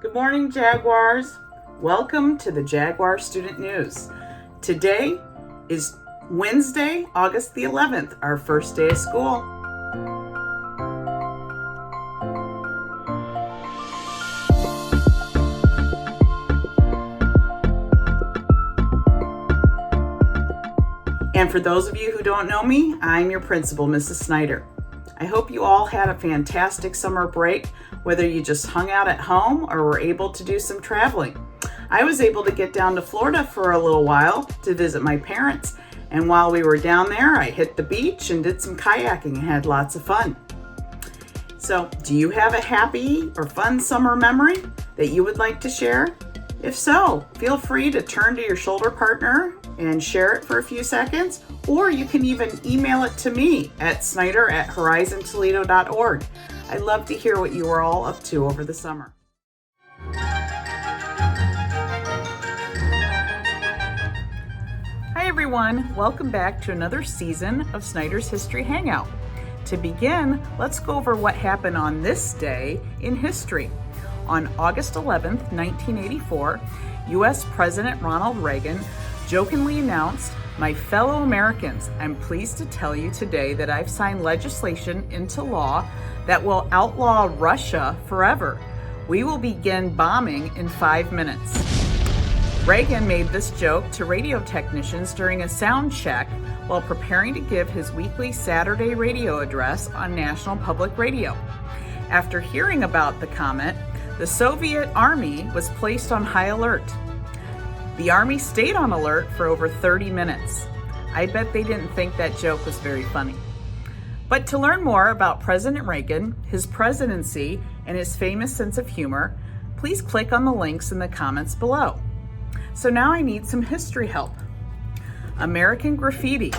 Good morning, Jaguars. Welcome to the Jaguar Student News. Today is Wednesday, August the 11th, our first day of school. And for those of you who don't know me, I'm your principal, Mrs. Snyder. I hope you all had a fantastic summer break, whether you just hung out at home or were able to do some traveling. I was able to get down to Florida for a little while to visit my parents, and while we were down there, I hit the beach and did some kayaking and had lots of fun. So, do you have a happy or fun summer memory that you would like to share? If so, feel free to turn to your shoulder partner and share it for a few seconds, or you can even email it to me at snyder@horizontoledo.org. I'd love to hear what you were all up to over the summer. Hi everyone, welcome back to another season of Snyder's History Hangout. To begin, let's go over what happened on this day in history. On August 11th, 1984, U.S. President Ronald Reagan jokingly announced, "My fellow Americans, I'm pleased to tell you today that I've signed legislation into law that will outlaw Russia forever. We will begin bombing in 5 minutes." Reagan made this joke to radio technicians during a sound check while preparing to give his weekly Saturday radio address on National Public Radio. After hearing about the comment, the Soviet Army was placed on high alert. The Army stayed on alert for over 30 minutes. I bet they didn't think that joke was very funny. But to learn more about President Reagan, his presidency, and his famous sense of humor, please click on the links in the comments below. So now I need some history help. American Graffiti,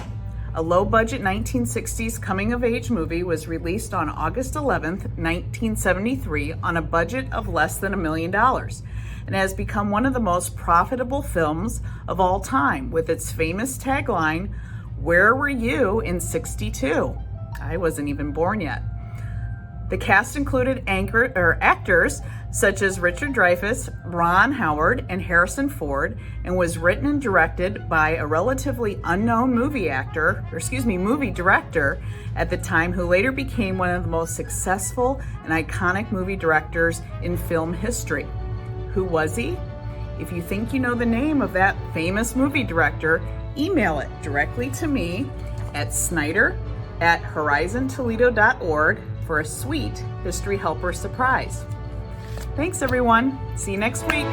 a low-budget 1960s coming-of-age movie, was released on August 11th, 1973 on a budget of less than $1 million and has become one of the most profitable films of all time with its famous tagline, "Where were you in '62? I wasn't even born yet." The cast included actors such as Richard Dreyfuss, Ron Howard, and Harrison Ford, and was written and directed by a relatively unknown movie director at the time, who later became one of the most successful and iconic movie directors in film history. Who was he? If you think you know the name of that famous movie director, email it directly to me at snyder@horizontoledo.org for a sweet History Helper surprise. Thanks everyone. See you next week.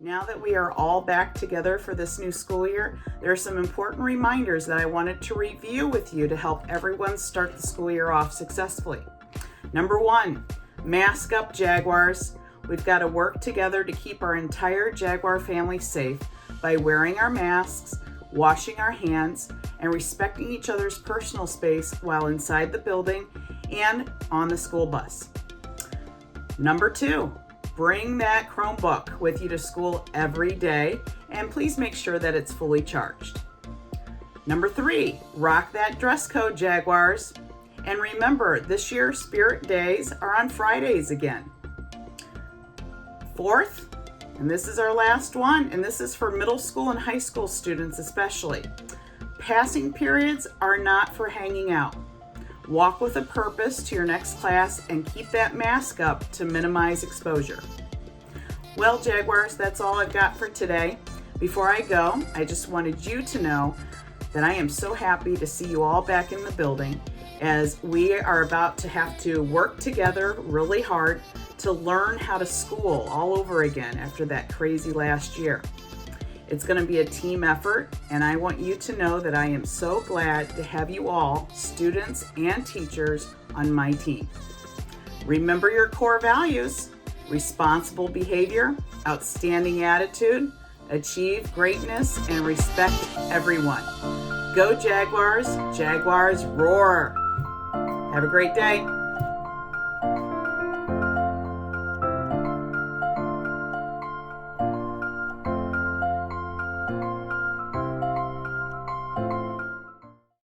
Now that we are all back together for this new school year, there are some important reminders that I wanted to review with you to help everyone start the school year off successfully. Number 1, mask up, Jaguars. We've got to work together to keep our entire Jaguar family safe by wearing our masks, washing our hands, and respecting each other's personal space while inside the building and on the school bus. Number 2, bring that Chromebook with you to school every day, and please make sure that it's fully charged. Number 3, rock that dress code, Jaguars. And remember, this year Spirit Days are on Fridays again. 4th, and this is our last one, and this is for middle school and high school students especially. Passing periods are not for hanging out. Walk with a purpose to your next class and keep that mask up to minimize exposure. Well, Jaguars, that's all I've got for today. Before I go, I just wanted you to know that I am so happy to see you all back in the building, as we are about to have to work together really hard to learn how to school all over again after that crazy last year. It's going to be a team effort, and I want you to know that I am so glad to have you all, students and teachers, on my team. Remember your core values: responsible behavior, outstanding attitude, achieve greatness, and respect everyone. Go Jaguars! Jaguars roar! Have a great day.